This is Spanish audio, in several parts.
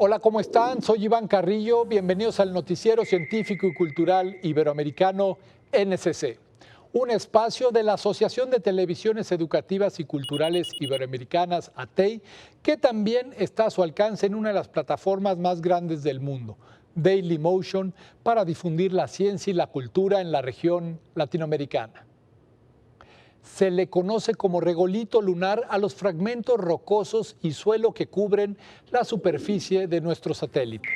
Hola, ¿cómo están? Soy Iván Carrillo. Bienvenidos al Noticiero Científico y Cultural Iberoamericano NCC, un espacio de la Asociación de Televisiones Educativas y Culturales Iberoamericanas, ATEI, que también está a su alcance en una de las plataformas más grandes del mundo, Dailymotion, para difundir la ciencia y la cultura en la región latinoamericana. Se le conoce como regolito lunar a los fragmentos rocosos y suelo que cubren la superficie de nuestro satélite.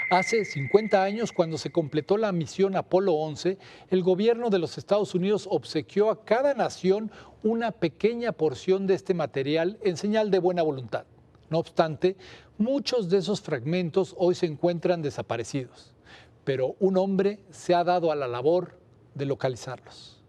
Hace 50 años, cuando se completó la misión Apolo 11, el gobierno de los Estados Unidos obsequió a cada nación una pequeña porción de este material en señal de buena voluntad. No obstante, muchos de esos fragmentos hoy se encuentran desaparecidos, pero un hombre se ha dado a la labor de localizarlos.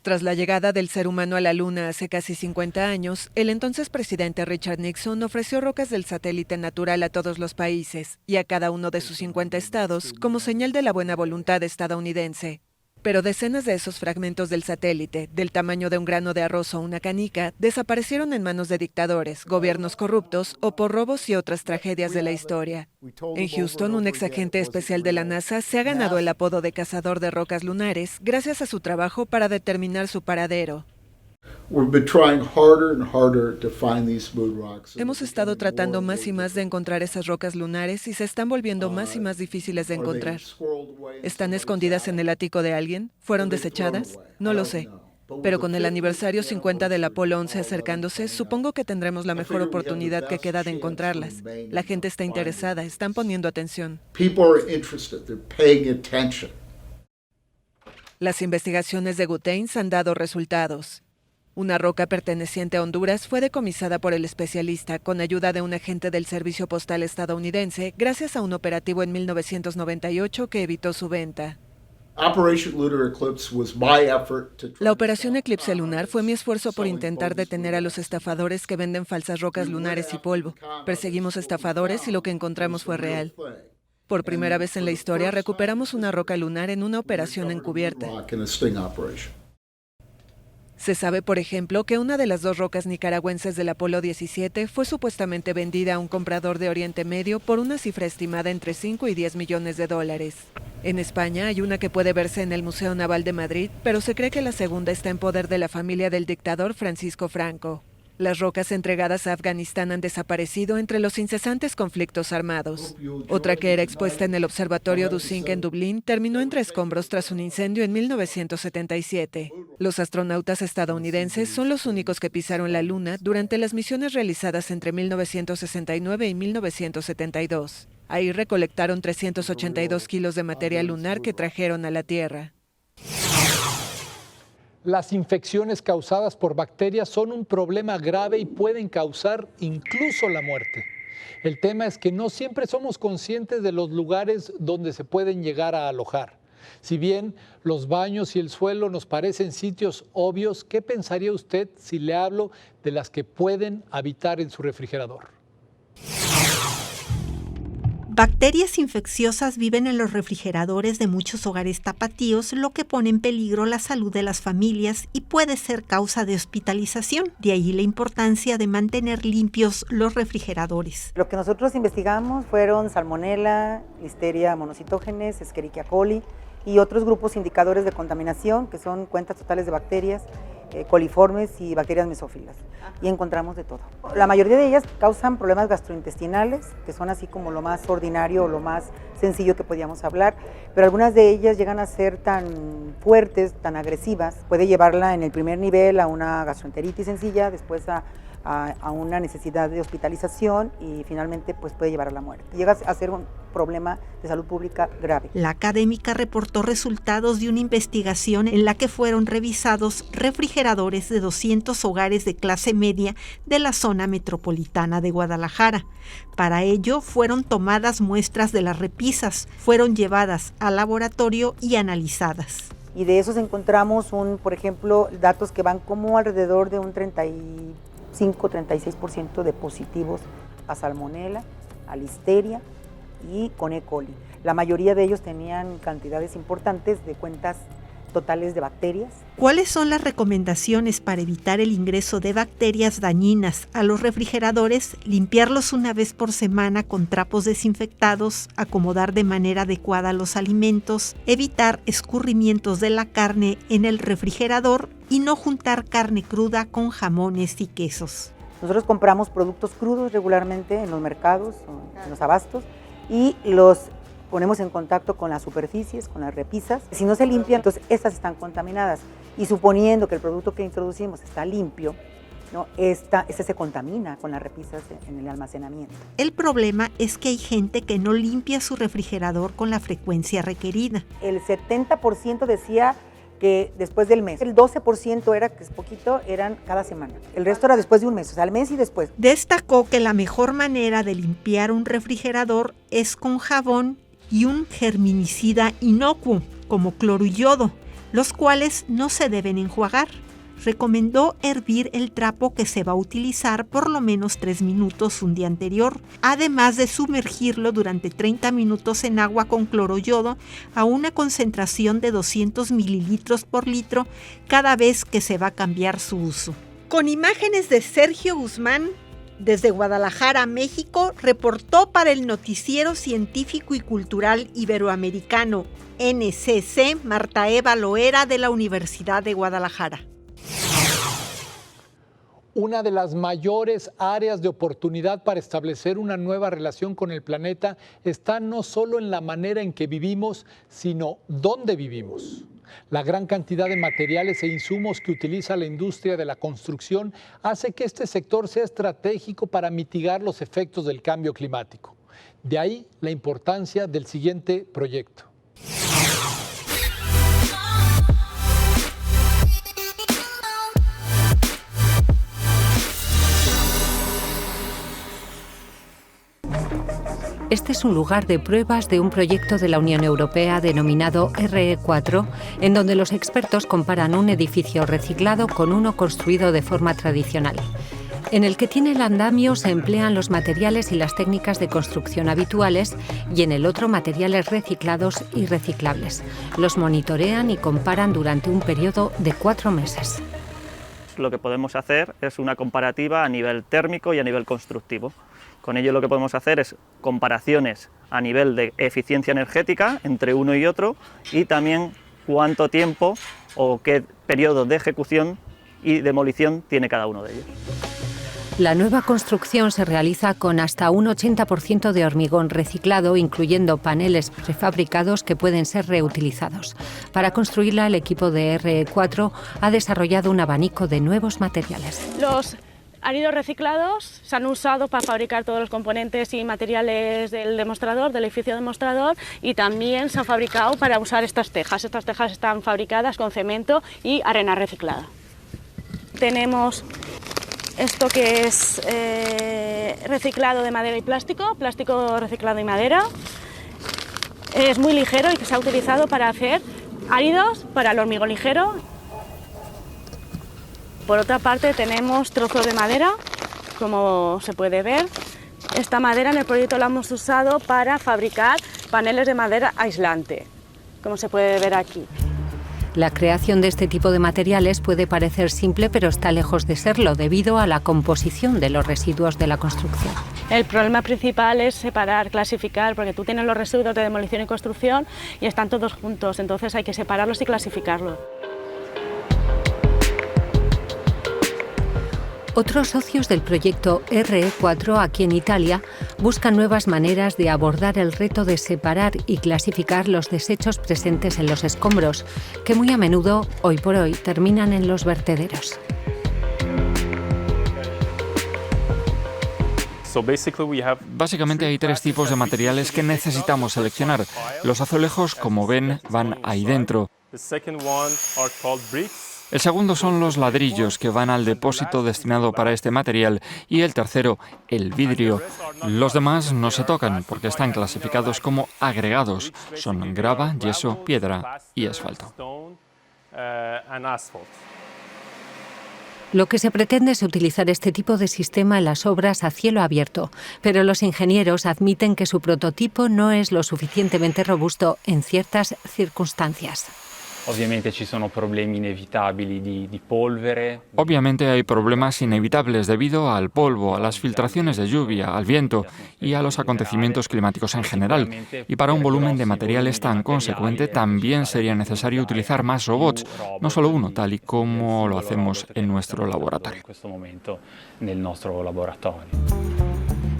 Tras la llegada del ser humano a la Luna hace casi 50 años, el entonces presidente Richard Nixon ofreció rocas del satélite natural a todos los países y a cada uno de sus 50 estados como señal de la buena voluntad estadounidense. Pero decenas de esos fragmentos del satélite, del tamaño de un grano de arroz o una canica, desaparecieron en manos de dictadores, gobiernos corruptos o por robos y otras tragedias de la historia. En Houston, un exagente especial de la NASA se ha ganado el apodo de cazador de rocas lunares gracias a su trabajo para determinar su paradero. Hemos estado tratando más y más de encontrar esas rocas lunares y se están volviendo más y más difíciles de encontrar. ¿Están escondidas en el ático de alguien? ¿Fueron desechadas? No lo sé. Pero con el aniversario 50 del Apolo 11 acercándose, supongo que tendremos la mejor oportunidad que queda de encontrarlas. La gente está interesada, están poniendo atención. Las investigaciones de Gutains han dado resultados. Una roca perteneciente a Honduras fue decomisada por el especialista con ayuda de un agente del Servicio Postal estadounidense gracias a un operativo en 1998 que evitó su venta. La Operación Eclipse Lunar fue mi esfuerzo por intentar detener a los estafadores que venden falsas rocas lunares y polvo. Perseguimos estafadores y lo que encontramos fue real. Por primera vez en la historia recuperamos una roca lunar en una operación encubierta. Se sabe, por ejemplo, que una de las dos rocas nicaragüenses del Apolo 17 fue supuestamente vendida a un comprador de Oriente Medio por una cifra estimada entre 5 y 10 millones de dólares. En España hay una que puede verse en el Museo Naval de Madrid, pero se cree que la segunda está en poder de la familia del dictador Francisco Franco. Las rocas entregadas a Afganistán han desaparecido entre los incesantes conflictos armados. Otra que era expuesta en el Observatorio Dussink en Dublín terminó entre escombros tras un incendio en 1977. Los astronautas estadounidenses son los únicos que pisaron la Luna durante las misiones realizadas entre 1969 y 1972. Ahí recolectaron 382 kilos de material lunar que trajeron a la Tierra. Las infecciones causadas por bacterias son un problema grave y pueden causar incluso la muerte. El tema es que no siempre somos conscientes de los lugares donde se pueden llegar a alojar. Si bien los baños y el suelo nos parecen sitios obvios, ¿qué pensaría usted si le hablo de las que pueden habitar en su refrigerador? Bacterias infecciosas viven en los refrigeradores de muchos hogares tapatíos, lo que pone en peligro la salud de las familias y puede ser causa de hospitalización. De ahí la importancia de mantener limpios los refrigeradores. Lo que nosotros investigamos fueron Salmonella, Listeria monocytogenes, Escherichia coli y otros grupos indicadores de contaminación, que son cuentas totales de bacterias, coliformes y bacterias mesófilas, y encontramos de todo. La mayoría de ellas causan problemas gastrointestinales, que son así como lo más ordinario o lo más sencillo que podíamos hablar, pero algunas de ellas llegan a ser tan fuertes, tan agresivas, puede llevarla en el primer nivel a una gastroenteritis sencilla, después a una necesidad de hospitalización y finalmente pues puede llevar a la muerte. Llega a ser un problema de salud pública grave. La académica reportó resultados de una investigación en la que fueron revisados refrigeradores de 200 hogares de clase media de la zona metropolitana de Guadalajara. Para ello fueron tomadas muestras de las repisas, fueron llevadas al laboratorio y analizadas. Y de esos encontramos, por ejemplo, datos que van como alrededor de un 35-36% de positivos a Salmonella, a Listeria y con E. coli. La mayoría de ellos tenían cantidades importantes de cuentas totales de bacterias. ¿Cuáles son las recomendaciones para evitar el ingreso de bacterias dañinas a los refrigeradores? Limpiarlos una vez por semana con trapos desinfectados, acomodar de manera adecuada los alimentos, evitar escurrimientos de la carne en el refrigerador y no juntar carne cruda con jamones y quesos. Nosotros compramos productos crudos regularmente en los mercados, en los abastos, y los ponemos en contacto con las superficies, con las repisas. Si no se limpian, entonces estas están contaminadas. Y suponiendo que el producto que introducimos está limpio, ¿no? Este se contamina con las repisas en el almacenamiento. El problema es que hay gente que no limpia su refrigerador con la frecuencia requerida. El 70% decía que después del mes. El 12% era, que es poquito, eran cada semana. El resto era después de un mes, o sea, al mes y después. Destacó que la mejor manera de limpiar un refrigerador es con jabón y un germinicida inocuo, como cloro y yodo, los cuales no se deben enjuagar. Recomendó hervir el trapo que se va a utilizar por lo menos 3 minutos un día anterior, además de sumergirlo durante 30 minutos en agua con cloro y yodo a una concentración de 200 mililitros por litro cada vez que se va a cambiar su uso. Con imágenes de Sergio Guzmán, desde Guadalajara, México, reportó para el Noticiero Científico y Cultural Iberoamericano, NCC, Marta Eva Loera, de la Universidad de Guadalajara. Una de las mayores áreas de oportunidad para establecer una nueva relación con el planeta está no solo en la manera en que vivimos, sino dónde vivimos. La gran cantidad de materiales e insumos que utiliza la industria de la construcción hace que este sector sea estratégico para mitigar los efectos del cambio climático. De ahí la importancia del siguiente proyecto. Este es un lugar de pruebas de un proyecto de la Unión Europea denominado RE4, en donde los expertos comparan un edificio reciclado con uno construido de forma tradicional. En el que tiene el andamio se emplean los materiales y las técnicas de construcción habituales y en el otro materiales reciclados y reciclables. Los monitorean y comparan durante un periodo de 4 meses. Lo que podemos hacer es una comparativa a nivel térmico y a nivel constructivo. Con ello lo que podemos hacer es comparaciones a nivel de eficiencia energética entre uno y otro y también cuánto tiempo o qué periodo de ejecución y demolición tiene cada uno de ellos. La nueva construcción se realiza con hasta un 80% de hormigón reciclado, incluyendo paneles prefabricados que pueden ser reutilizados. Para construirla, el equipo de RE4 ha desarrollado un abanico de nuevos materiales. Los áridos reciclados se han usado para fabricar todos los componentes y materiales del demostrador, del edificio demostrador, y también se han fabricado para usar estas tejas. Estas tejas están fabricadas con cemento y arena reciclada. Tenemos esto que es reciclado de madera y plástico reciclado y madera. Es muy ligero y que se ha utilizado para hacer áridos para el hormigón ligero. Por otra parte tenemos trozos de madera, como se puede ver. Esta madera en el proyecto la hemos usado para fabricar paneles de madera aislante, como se puede ver aquí. La creación de este tipo de materiales puede parecer simple, pero está lejos de serlo debido a la composición de los residuos de la construcción. El problema principal es separar, clasificar, porque tú tienes los residuos de demolición y construcción y están todos juntos, entonces hay que separarlos y clasificarlos. Otros socios del proyecto RE4 aquí en Italia buscan nuevas maneras de abordar el reto de separar y clasificar los desechos presentes en los escombros, que muy a menudo, hoy por hoy, terminan en los vertederos. Básicamente hay 3 tipos de materiales que necesitamos seleccionar. Los azulejos, como ven, van ahí dentro. El segundo son los ladrillos, que van al depósito destinado para este material, y el tercero, el vidrio. Los demás no se tocan porque están clasificados como agregados. Son grava, yeso, piedra y asfalto. Lo que se pretende es utilizar este tipo de sistema en las obras a cielo abierto, pero los ingenieros admiten que su prototipo no es lo suficientemente robusto en ciertas circunstancias. Ovviamente ci sono problemi inevitabili di polvere. Obviamente hay problemas inevitables debido al polvo, a las filtraciones de lluvia, al viento y a los acontecimientos climáticos en general. Y para un volumen de materiales tan consecuente también sería necesario utilizar más robots, no solo uno, tal y como lo hacemos en nuestro laboratorio. In questo momento nel nostro laboratorio.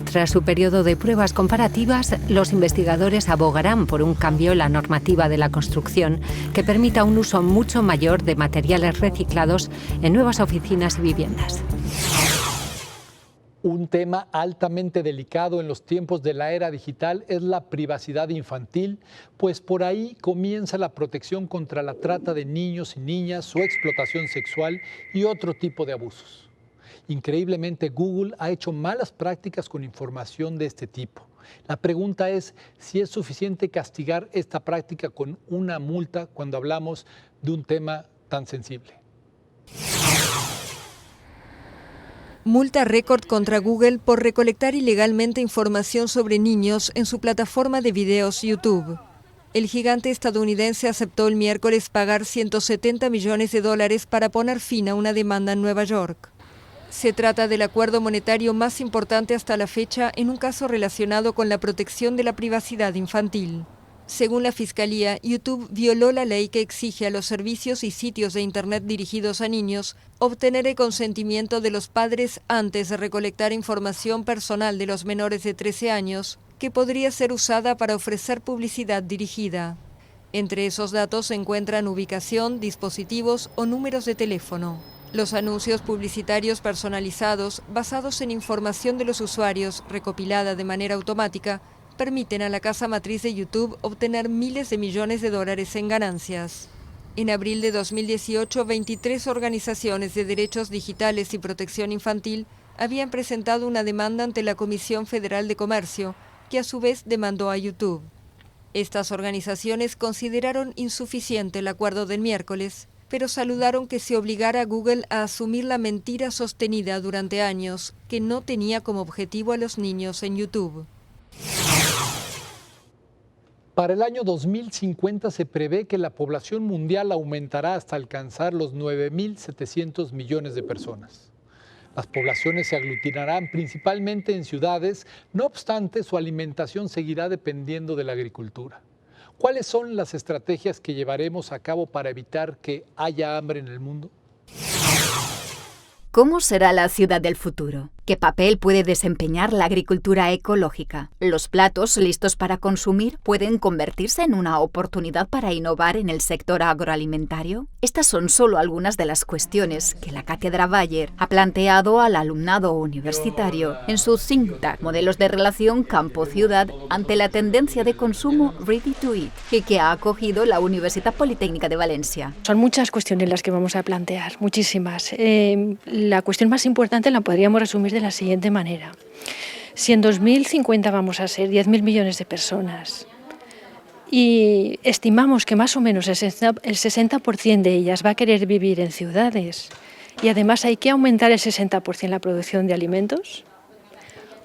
Tras su periodo de pruebas comparativas, los investigadores abogarán por un cambio en la normativa de la construcción que permita un uso mucho mayor de materiales reciclados en nuevas oficinas y viviendas. Un tema altamente delicado en los tiempos de la era digital es la privacidad infantil, pues por ahí comienza la protección contra la trata de niños y niñas, su explotación sexual y otro tipo de abusos. Increíblemente, Google ha hecho malas prácticas con información de este tipo. La pregunta es si es suficiente castigar esta práctica con una multa cuando hablamos de un tema tan sensible. Multa récord contra Google por recolectar ilegalmente información sobre niños en su plataforma de videos YouTube. El gigante estadounidense aceptó el miércoles pagar $170 millones para poner fin a una demanda en Nueva York. Se trata del acuerdo monetario más importante hasta la fecha en un caso relacionado con la protección de la privacidad infantil. Según la Fiscalía, YouTube violó la ley que exige a los servicios y sitios de Internet dirigidos a niños obtener el consentimiento de los padres antes de recolectar información personal de los menores de 13 años, que podría ser usada para ofrecer publicidad dirigida. Entre esos datos se encuentran ubicación, dispositivos o números de teléfono. Los anuncios publicitarios personalizados, basados en información de los usuarios recopilada de manera automática, permiten a la casa matriz de YouTube obtener miles de millones de dólares en ganancias. En abril de 2018, 23 organizaciones de derechos digitales y protección infantil habían presentado una demanda ante la Comisión Federal de Comercio, que a su vez demandó a YouTube. Estas organizaciones consideraron insuficiente el acuerdo del miércoles, pero saludaron que se obligara a Google a asumir la mentira sostenida durante años, que no tenía como objetivo a los niños en YouTube. Para el año 2050 se prevé que la población mundial aumentará hasta alcanzar los 9.700 millones de personas. Las poblaciones se aglutinarán principalmente en ciudades, no obstante su alimentación seguirá dependiendo de la agricultura. ¿Cuáles son las estrategias que llevaremos a cabo para evitar que haya hambre en el mundo? ¿Cómo será la ciudad del futuro? ¿Qué papel puede desempeñar la agricultura ecológica? ¿Los platos listos para consumir pueden convertirse en una oportunidad para innovar en el sector agroalimentario? Estas son solo algunas de las cuestiones que la Cátedra Bayer ha planteado al alumnado universitario en su think tank, Modelos de Relación Campo-Ciudad ante la tendencia de consumo Ready to Eat, y que ha acogido la Universidad Politécnica de Valencia. Son muchas cuestiones las que vamos a plantear, muchísimas. La cuestión más importante la podríamos resumir de la siguiente manera. Si en 2050 vamos a ser 10.000 millones de personas y estimamos que más o menos el 60% de ellas va a querer vivir en ciudades y además hay que aumentar el 60% la producción de alimentos,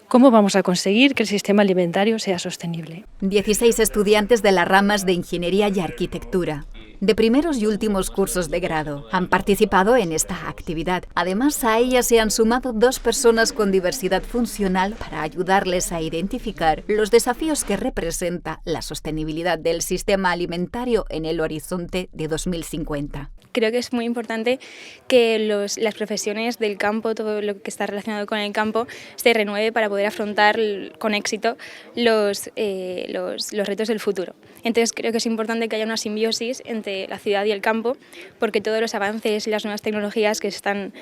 ¿cómo vamos a conseguir que el sistema alimentario sea sostenible? 16 estudiantes de las ramas de Ingeniería y Arquitectura, de primeros y últimos cursos de grado, han participado en esta actividad. Además, a ellas se han sumado 2 personas con diversidad funcional para ayudarles a identificar los desafíos que representa la sostenibilidad del sistema alimentario en el horizonte de 2050. Creo que es muy importante que las profesiones del campo, todo lo que está relacionado con el campo, se renueve para poder afrontar con éxito los retos del futuro. Entonces creo que es importante que haya una simbiosis entre la ciudad y el campo, porque todos los avances y las nuevas tecnologías que se están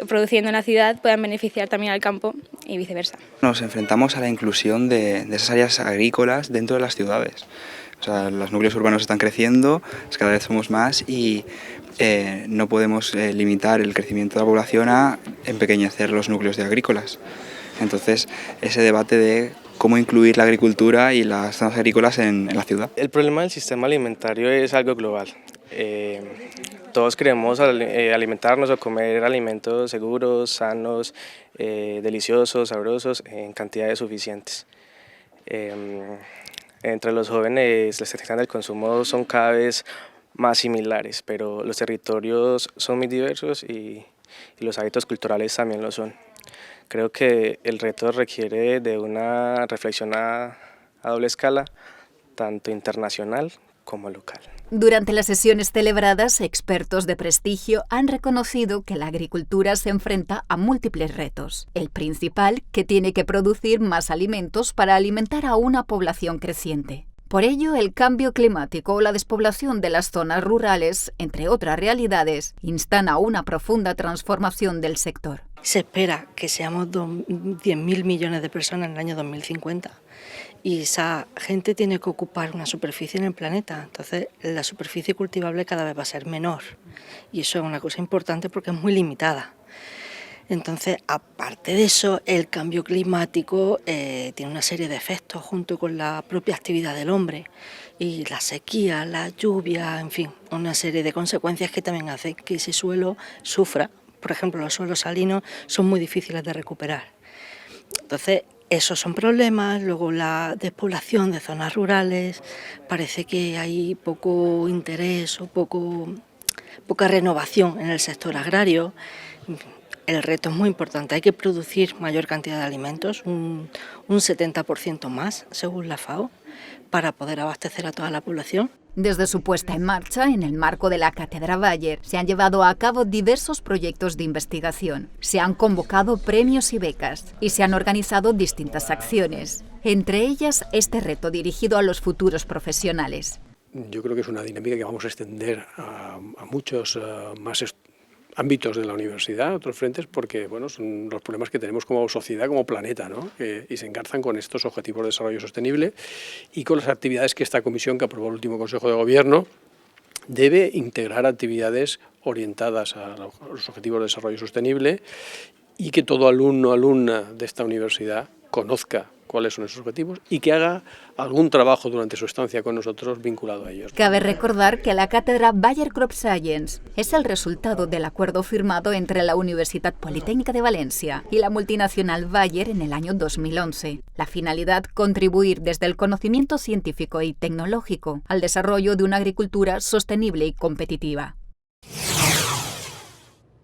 produciendo en la ciudad puedan beneficiar también al campo y viceversa. Nos enfrentamos a la inclusión de esas áreas agrícolas dentro de las ciudades. O sea, los núcleos urbanos están creciendo, cada vez somos más y no podemos limitar el crecimiento de la población a empequeñecer los núcleos de agrícolas. Entonces, ese debate de cómo incluir la agricultura y las zonas agrícolas en la ciudad. El problema del sistema alimentario es algo global. Todos queremos alimentarnos o comer alimentos seguros, sanos, deliciosos, sabrosos, en cantidades suficientes. Entre los jóvenes, las estrategias del consumo son cada vez más similares, pero los territorios son muy diversos y los hábitos culturales también lo son. Creo que el reto requiere de una reflexión a doble escala, tanto internacional como local. Durante las sesiones celebradas, expertos de prestigio han reconocido que la agricultura se enfrenta a múltiples retos. El principal, que tiene que producir más alimentos para alimentar a una población creciente. Por ello, el cambio climático o la despoblación de las zonas rurales, entre otras realidades, instan a una profunda transformación del sector. Se espera que seamos 10.000 millones de personas en el año 2050 y esa gente tiene que ocupar una superficie en el planeta, entonces la superficie cultivable cada vez va a ser menor y eso es una cosa importante porque es muy limitada. Entonces, aparte de eso, el cambio climático tiene una serie de efectos junto con la propia actividad del hombre y la sequía, la lluvia, en fin, una serie de consecuencias que también hacen que ese suelo sufra. Por ejemplo, los suelos salinos son muy difíciles de recuperar. Entonces, esos son problemas. Luego la despoblación de zonas rurales, parece que hay poco interés o poca renovación en el sector agrario. El reto es muy importante, hay que producir mayor cantidad de alimentos, un 70% más, según la FAO, para poder abastecer a toda la población. Desde su puesta en marcha, en el marco de la Cátedra Bayer, se han llevado a cabo diversos proyectos de investigación. Se han convocado premios y becas y se han organizado distintas acciones. Entre ellas, este reto dirigido a los futuros profesionales. Yo creo que es una dinámica que vamos a extender a muchos más ámbitos de la universidad, otros frentes, porque bueno, son los problemas que tenemos como sociedad, como planeta, ¿no? Y se engarzan con estos objetivos de desarrollo sostenible y con las actividades que esta comisión que aprobó el último Consejo de Gobierno debe integrar actividades orientadas a los objetivos de desarrollo sostenible y que todo alumno o alumna de esta universidad conozca cuáles son esos objetivos y que haga algún trabajo durante su estancia con nosotros vinculado a ellos. Cabe recordar que la cátedra Bayer Crop Science es el resultado del acuerdo firmado entre la Universitat Politécnica de Valencia y la multinacional Bayer en el año 2011. La finalidad, contribuir desde el conocimiento científico y tecnológico al desarrollo de una agricultura sostenible y competitiva.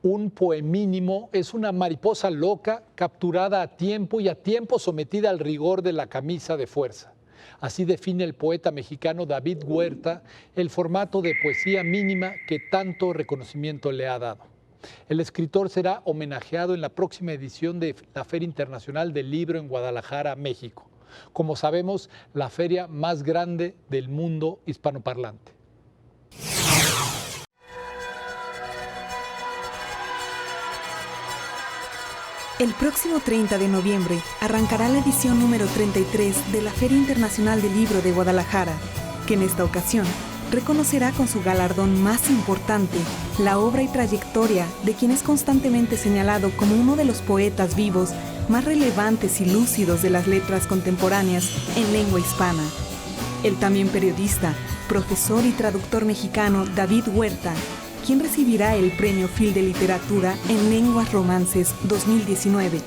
Un poemínimo es una mariposa loca capturada a tiempo y a tiempo sometida al rigor de la camisa de fuerza. Así define el poeta mexicano David Huerta el formato de poesía mínima que tanto reconocimiento le ha dado. El escritor será homenajeado en la próxima edición de la Feria Internacional del Libro en Guadalajara, México. Como sabemos, la feria más grande del mundo hispanoparlante. El próximo 30 de noviembre arrancará la edición número 33 de la Feria Internacional del Libro de Guadalajara, que en esta ocasión reconocerá con su galardón más importante la obra y trayectoria de quien es constantemente señalado como uno de los poetas vivos más relevantes y lúcidos de las letras contemporáneas en lengua hispana. El también periodista, profesor y traductor mexicano David Huerta, quien recibirá el Premio Phil de Literatura en Lenguas Romances 2019.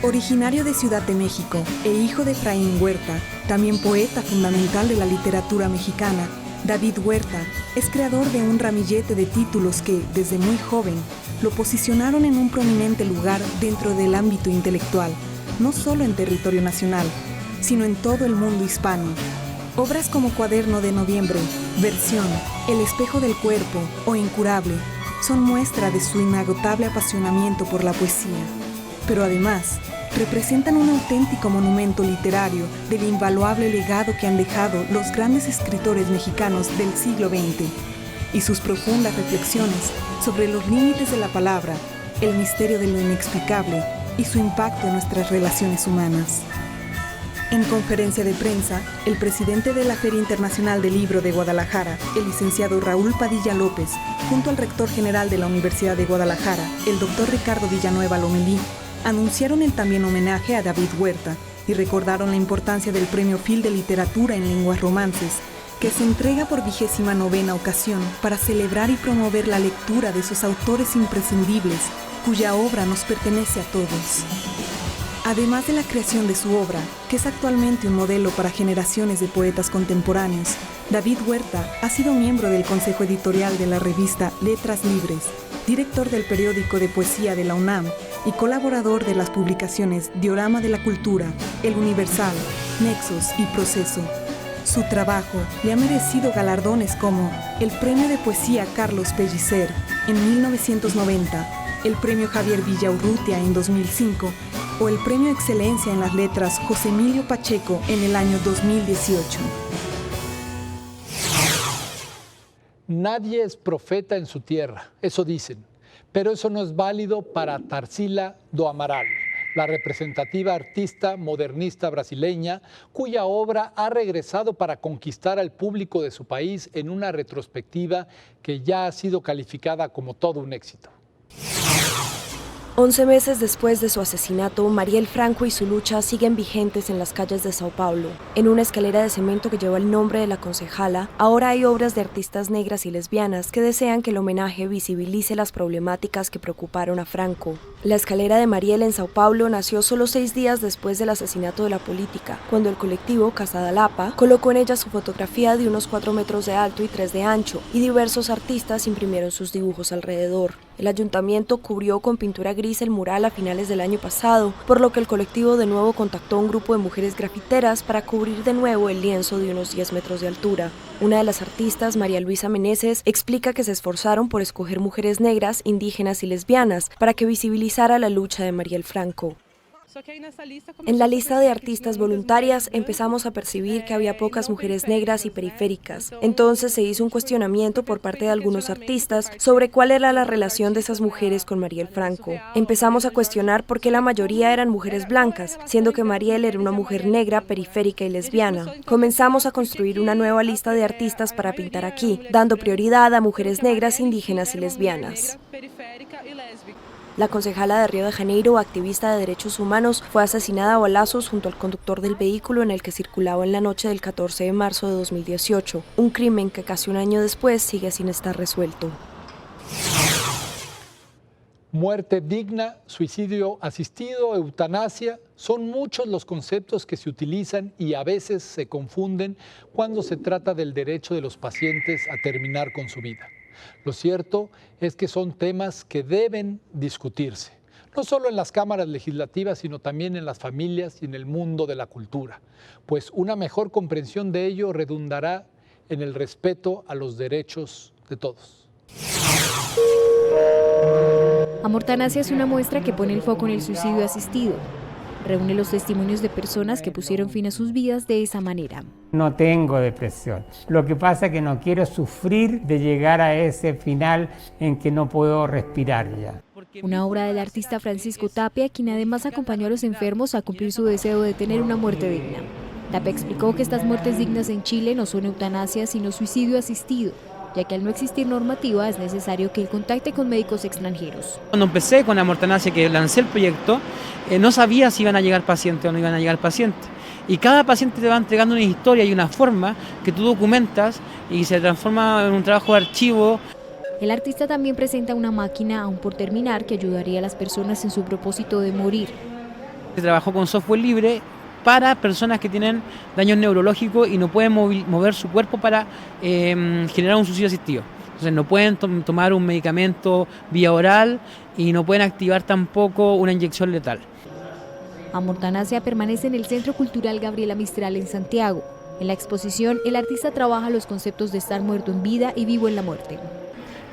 Originario de Ciudad de México e hijo de Efraín Huerta, también poeta fundamental de la literatura mexicana, David Huerta es creador de un ramillete de títulos que, desde muy joven, lo posicionaron en un prominente lugar dentro del ámbito intelectual, no solo en territorio nacional, sino en todo el mundo hispano. Obras como Cuaderno de Noviembre, Versión, El espejo del cuerpo o Incurable son muestra de su inagotable apasionamiento por la poesía, pero además representan un auténtico monumento literario del invaluable legado que han dejado los grandes escritores mexicanos del siglo XX y sus profundas reflexiones sobre los límites de la palabra, el misterio de lo inexplicable y su impacto en nuestras relaciones humanas. En conferencia de prensa, el presidente de la Feria Internacional del Libro de Guadalajara, el licenciado Raúl Padilla López, junto al rector general de la Universidad de Guadalajara, el doctor Ricardo Villanueva Lomelí, anunciaron el también homenaje a David Huerta y recordaron la importancia del Premio Phil de Literatura en Lenguas Romances, que se entrega por 29ª ocasión para celebrar y promover la lectura de esos autores imprescindibles, cuya obra nos pertenece a todos. Además de la creación de su obra, que es actualmente un modelo para generaciones de poetas contemporáneos, David Huerta ha sido miembro del Consejo Editorial de la revista Letras Libres, director del periódico de poesía de la UNAM y colaborador de las publicaciones Diorama de la Cultura, El Universal, Nexos y Proceso. Su trabajo le ha merecido galardones como el Premio de Poesía Carlos Pellicer en 1990, el Premio Javier Villaurrutia en 2005 o el Premio Excelencia en las Letras José Emilio Pacheco en el año 2018. Nadie es profeta en su tierra, eso dicen, pero eso no es válido para Tarsila do Amaral, la representativa artista modernista brasileña, cuya obra ha regresado para conquistar al público de su país en una retrospectiva que ya ha sido calificada como todo un éxito. 11 meses después de su asesinato, Marielle Franco y su lucha siguen vigentes en las calles de Sao Paulo. En una escalera de cemento que lleva el nombre de la concejala, ahora hay obras de artistas negras y lesbianas que desean que el homenaje visibilice las problemáticas que preocuparon a Franco. La escalera de Marielle en Sao Paulo nació solo 6 días después del asesinato de la política, cuando el colectivo Casa da Lapa colocó en ella su fotografía de unos 4 metros de alto y 3 de ancho, y diversos artistas imprimieron sus dibujos alrededor. El ayuntamiento cubrió con pintura gris el mural a finales del año pasado, por lo que el colectivo de nuevo contactó a un grupo de mujeres grafiteras para cubrir de nuevo el lienzo de unos 10 metros de altura. Una de las artistas, María Luisa Meneses, explica que se esforzaron por escoger mujeres negras, indígenas y lesbianas para que visibilizara la lucha de Marielle Franco. En la lista de artistas voluntarias empezamos a percibir que había pocas mujeres negras y periféricas. Entonces se hizo un cuestionamiento por parte de algunos artistas sobre cuál era la relación de esas mujeres con Marielle Franco. Empezamos a cuestionar por qué la mayoría eran mujeres blancas, siendo que Marielle era una mujer negra, periférica y lesbiana. Comenzamos a construir una nueva lista de artistas para pintar aquí, dando prioridad a mujeres negras, indígenas y lesbianas. La concejala de Río de Janeiro, activista de derechos humanos, fue asesinada a balazos junto al conductor del vehículo en el que circulaba en la noche del 14 de marzo de 2018, un crimen que casi un año después sigue sin estar resuelto. Muerte digna, suicidio asistido, eutanasia, son muchos los conceptos que se utilizan y a veces se confunden cuando se trata del derecho de los pacientes a terminar con su vida. Lo cierto es que son temas que deben discutirse, no solo en las cámaras legislativas, sino también en las familias y en el mundo de la cultura, pues una mejor comprensión de ello redundará en el respeto a los derechos de todos. Amortanasia es una muestra que pone el foco en el suicidio asistido. Reúne los testimonios de personas que pusieron fin a sus vidas de esa manera. No tengo depresión. Lo que pasa es que no quiero sufrir de llegar a ese final en que no puedo respirar ya. Una obra del artista Francisco Tapia, quien además acompañó a los enfermos a cumplir su deseo de tener una muerte digna. Tapia explicó que estas muertes dignas en Chile no son eutanasia, sino suicidio asistido, ya que al no existir normativa es necesario que él contacte con médicos extranjeros. Cuando empecé con Amortanasia, que lancé el proyecto, no sabía si iban a llegar pacientes o no iban a llegar pacientes. Y cada paciente te va entregando una historia y una forma que tú documentas y se transforma en un trabajo de archivo. El artista también presenta una máquina aún por terminar que ayudaría a las personas en su propósito de morir. Trabajó con software libre para personas que tienen daños neurológicos y no pueden mover su cuerpo para generar un suicidio asistido. Entonces no pueden tomar un medicamento vía oral y no pueden activar tampoco una inyección letal. Amortanasia permanece en el Centro Cultural Gabriela Mistral en Santiago. En la exposición, el artista trabaja los conceptos de estar muerto en vida y vivo en la muerte.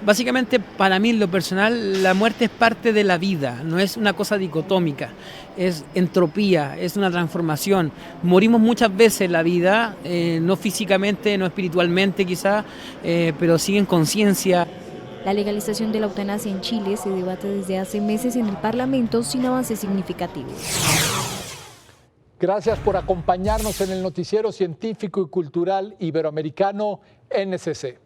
Básicamente, para mí, en lo personal, la muerte es parte de la vida, no es una cosa dicotómica, es entropía, es una transformación. Morimos muchas veces en la vida, no físicamente, no espiritualmente quizá, pero sí en conciencia. La legalización de la eutanasia en Chile se debate desde hace meses en el Parlamento sin avances significativos. Gracias por acompañarnos en el noticiero científico y cultural iberoamericano NSC.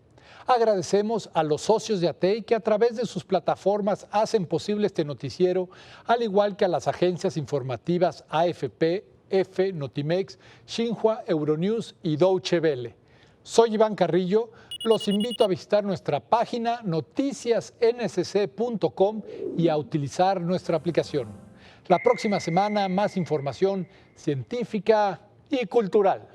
Agradecemos a los socios de ATEI que a través de sus plataformas hacen posible este noticiero, al igual que a las agencias informativas AFP, EFE, Notimex, Xinhua, Euronews y Deutsche Welle. Soy Iván Carrillo, los invito a visitar nuestra página noticiasnsc.com y a utilizar nuestra aplicación. La próxima semana, más información científica y cultural.